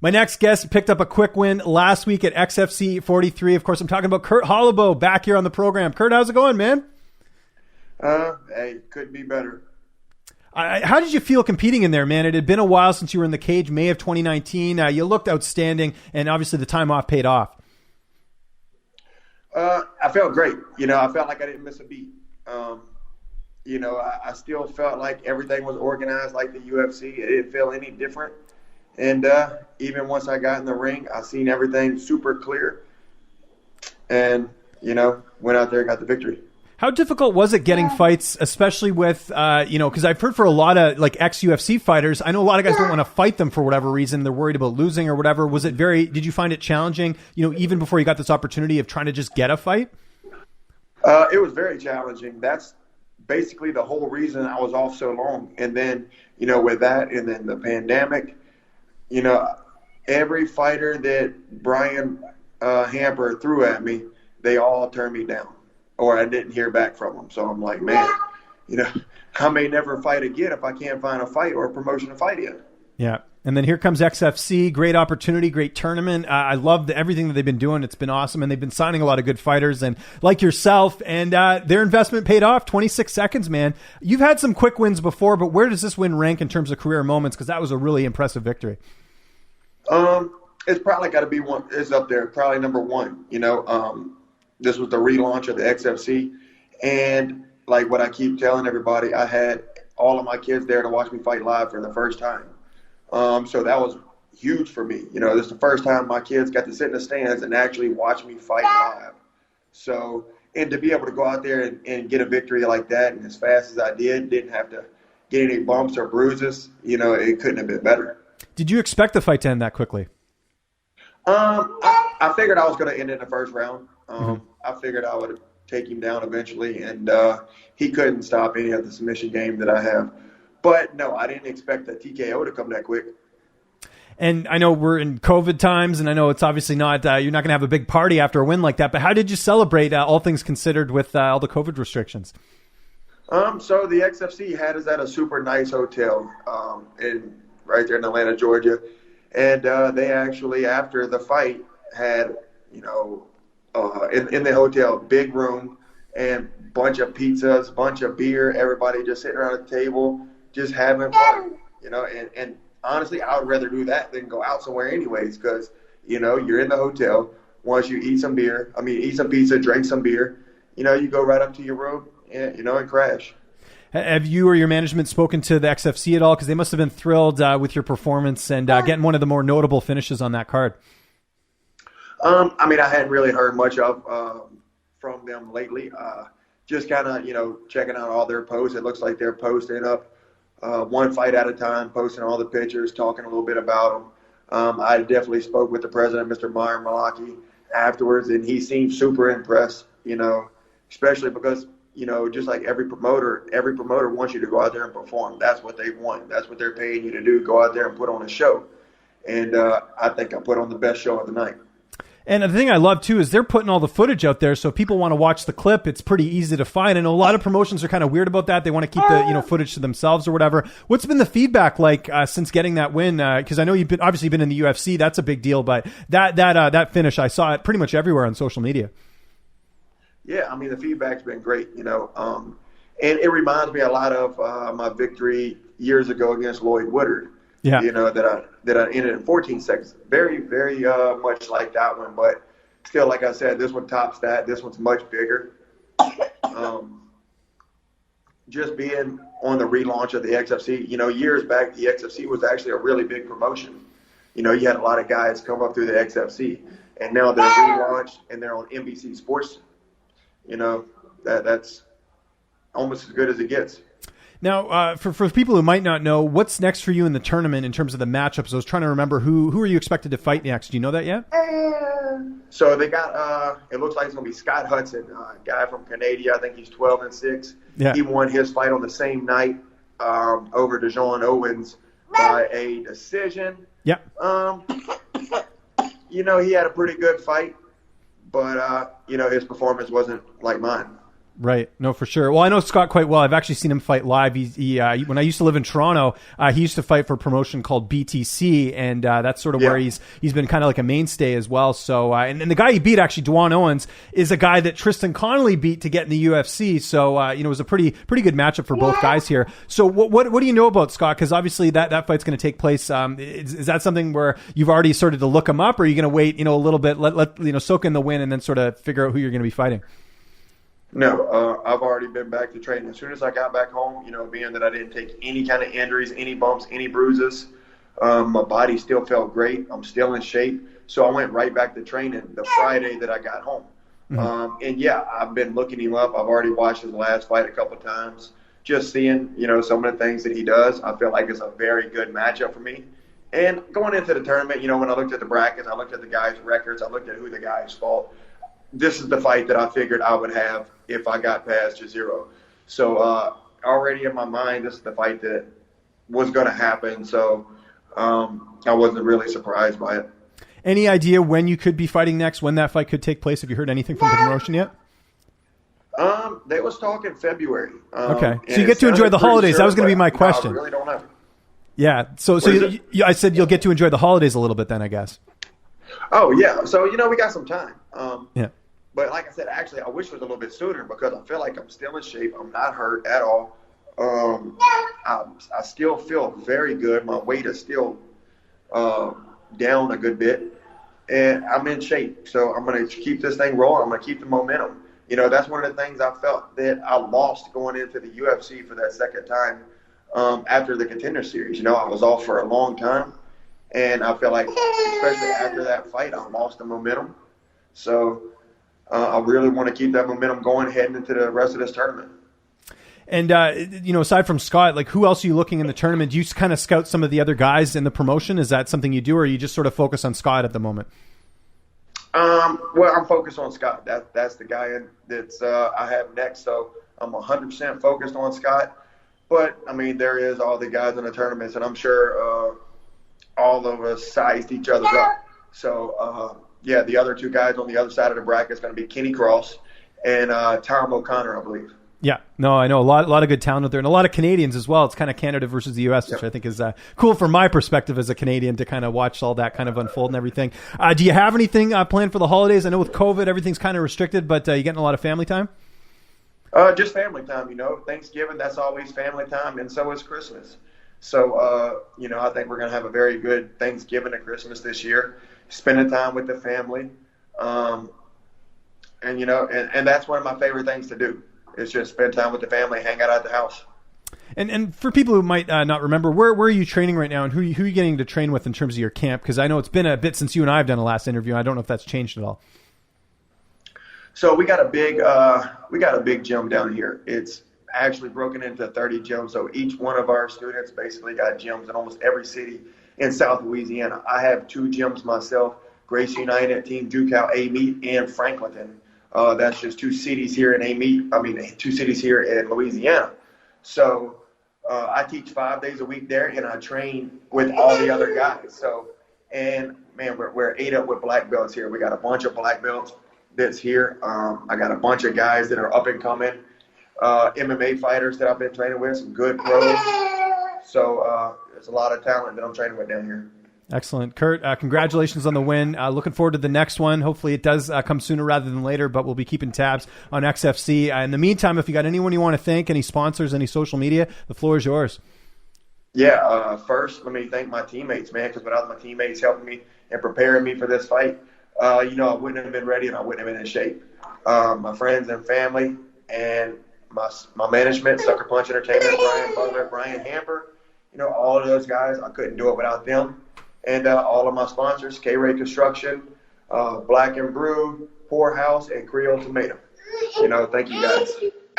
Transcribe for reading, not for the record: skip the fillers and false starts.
My next guest picked up a quick win last week at XFC 43. Of course, I'm talking about Kurt Holobaugh back here on the program. Kurt, how's it going, man? Hey, could be better. How did you feel competing in there, man? It had been a while since you were in the cage, May of 2019. You looked outstanding, and obviously the time off paid off. I felt great. I felt like I didn't miss a beat. I still felt like everything was organized like the UFC. It didn't feel any different. And even once I got in the ring, I seen everything super clear. And, went out there and got the victory. How difficult was it getting fights, especially with, because I've heard for a lot of like ex-UFC fighters, I know a lot of guys don't want to fight them for whatever reason. They're worried about losing or whatever. Did you find it challenging, even before you got this opportunity of trying to just get a fight? It was very challenging. That's basically the whole reason I was off so long. And then, with that and then the pandemic, every fighter that Brian Hamper threw at me, they all turned me down. Or I didn't hear back from them. So I'm like, man, I may never fight again if I can't find a fight or a promotion to fight in. Yeah. And then here comes XFC. Great opportunity, great tournament. I love everything that they've been doing. It's been awesome. And they've been signing a lot of good fighters and like yourself. And their investment paid off. 26 seconds, man. You've had some quick wins before, but where does this win rank in terms of career moments? Because that was a really impressive victory. It's probably got to be one. It's up there. Probably number one, This was the relaunch of the XFC. And like what I keep telling everybody, I had all of my kids there to watch me fight live for the first time. So that was huge for me. This is the first time my kids got to sit in the stands and actually watch me fight live. So, and to be able to go out there and get a victory like that and as fast as I didn't have to get any bumps or bruises, it couldn't have been better. Did you expect the fight to end that quickly? I figured I was going to end it in the first round. I figured I would take him down eventually, and he couldn't stop any of the submission game that I have. But, no, I didn't expect the TKO to come that quick. And I know we're in COVID times, and I know it's obviously not you're not going to have a big party after a win like that, but how did you celebrate, all things considered, with all the COVID restrictions? So the XFC had us at a super nice hotel right there in Atlanta, Georgia. And they actually, after the fight, had, in the hotel, big room and bunch of pizzas, bunch of beer, everybody just sitting around the table, just having fun, and honestly, I would rather do that than go out somewhere anyways, because, you're in the hotel. Once you eat some pizza, drink some beer, you go right up to your room and, and crash. Have you or your management spoken to the XFC at all? Because they must have been thrilled with your performance and getting one of the more notable finishes on that card. I hadn't really heard much of from them lately. Just kind of, checking out all their posts. It looks like they're posting up one fight at a time, posting all the pictures, talking a little bit about them. I definitely spoke with the president, Mr. Myron Malaki, afterwards, and he seemed super impressed, especially because, just like every promoter wants you to go out there and perform. That's what they want. That's what they're paying you to do, go out there and put on a show. And I think I put on the best show of the night. And the thing I love, too, is they're putting all the footage out there. So if people want to watch the clip, it's pretty easy to find. I know a lot of promotions are kind of weird about that. They want to keep the footage to themselves or whatever. What's been the feedback like since getting that win? Because I know you've obviously been in the UFC. That's a big deal. But that finish, I saw it pretty much everywhere on social media. Yeah, the feedback's been great, and it reminds me a lot of my victory years ago against Lloyd Woodard. Yeah. That I ended in 14 seconds. Very, very much like that one, but still, like I said, this one tops that. This one's much bigger. Just being on the relaunch of the XFC, years back, the XFC was actually a really big promotion. You had a lot of guys come up through the XFC, and now they're relaunched and they're on NBC Sports. That's almost as good as it gets. Now, for people who might not know, what's next for you in the tournament in terms of the matchups? I was trying to remember who are you expected to fight next? Do you know that yet? So they got, it looks like it's going to be Scott Hudson, a guy from Canada. I think he's 12-6. Yeah. He won his fight on the same night over DeJohn Owens by a decision. Yeah. He had a pretty good fight, but, his performance wasn't like mine. Right. No, for sure. Well, I know Scott quite well. I've actually seen him fight live. When I used to live in Toronto, he used to fight for a promotion called BTC, and that's sort of where he's been kind of like a mainstay as well. So, and the guy he beat, actually, Dwan Owens, is a guy that Tristan Connolly beat to get in the UFC. So, it was a pretty good matchup for both guys here. So, what do you know about Scott? Because obviously that fight's going to take place. Is that something where you've already started to look him up, or are you going to wait, a little bit, let soak in the win, and then sort of figure out who you're going to be fighting? No, I've already been back to training. As soon as I got back home, being that I didn't take any kind of injuries, any bumps, any bruises, my body still felt great. I'm still in shape. So I went right back to training the Friday that I got home. Mm-hmm. I've been looking him up. I've already watched his last fight a couple of times, just seeing, some of the things that he does. I feel like it's a very good matchup for me. And going into the tournament, when I looked at the brackets, I looked at the guys' records, I looked at who the guys fought. This is the fight that I figured I would have if I got past Joziro. So already in my mind, this is the fight that was going to happen. So I wasn't really surprised by it. Any idea when you could be fighting next, when that fight could take place? Have you heard anything from the promotion yet? They was talking February. Okay. So you get to enjoy the holidays. That was going to be my question. I really don't know. Yeah. So I said you'll get to enjoy the holidays a little bit then, I guess. Oh, yeah. So, we got some time. Yeah. But like I said, actually, I wish it was a little bit sooner because I feel like I'm still in shape. I'm not hurt at all. I still feel very good. My weight is still down a good bit. And I'm in shape. So I'm going to keep this thing rolling. I'm going to keep the momentum. That's one of the things I felt that I lost going into the UFC for that second time after the Contender Series. I was off for a long time. And I feel like, especially after that fight, I lost the momentum. So I really want to keep that momentum going heading into the rest of this tournament. And, aside from Scott, like who else are you looking in the tournament? Do you kind of scout some of the other guys in the promotion? Is that something you do, or are you just sort of focus on Scott at the moment? Well, I'm focused on Scott. That's the guy that's I have next. So I'm 100% focused on Scott. But, there is all the guys in the tournaments, and I'm sure all of us sized each other up. So, the other two guys on the other side of the bracket is going to be Kenny Cross and Tom O'Connor, I believe. Yeah, no, I know a lot of good talent out there, and a lot of Canadians as well. It's kind of Canada versus the U.S., which I think is cool from my perspective as a Canadian to kind of watch all that kind of unfold and everything. Do you have anything planned for the holidays? I know with COVID, everything's kind of restricted, but you getting a lot of family time? Just family time, Thanksgiving, that's always family time, and so is Christmas. So, I think we're going to have a very good Thanksgiving and Christmas this year, spending time with the family. And that's one of my favorite things to do. It's just spend time with the family, hang out at the house. And for people who might not remember, where are you training right now, and who are you getting to train with in terms of your camp? Because I know it's been a bit since you and I have done a last interview. I don't know if that's changed at all. So we got a big gym down here. It's actually broken into 30 gyms. So each one of our students basically got gyms in almost every city in South Louisiana. I have 2 gyms myself: Grace United, Team Ducal, Amite, and Franklinton. That's just 2 cities here in Amite. 2 cities here in Louisiana. So I teach 5 days a week there, and I train with all the other guys. So, and man, we're ate up with black belts here. We got a bunch of black belts that's here. I got a bunch of guys that are up and coming, MMA fighters that I've been training with, some good pros. So there's a lot of talent that I'm training with down here. Excellent. Kurt, congratulations on the win. Looking forward to the next one. Hopefully it does come sooner rather than later, but we'll be keeping tabs on XFC. In the meantime, if you got anyone you want to thank, any sponsors, any social media, the floor is yours. Yeah, first, let me thank my teammates, man, because without my teammates helping me and preparing me for this fight, I wouldn't have been ready and I wouldn't have been in shape. My friends and family and my management, Sucker Punch Entertainment, Brian Butler, Brian Hamper, all of those guys, I couldn't do it without them. And all of my sponsors, K-Ray Construction, Black and Brew, Poorhouse, and Creole Tomato. Thank you guys.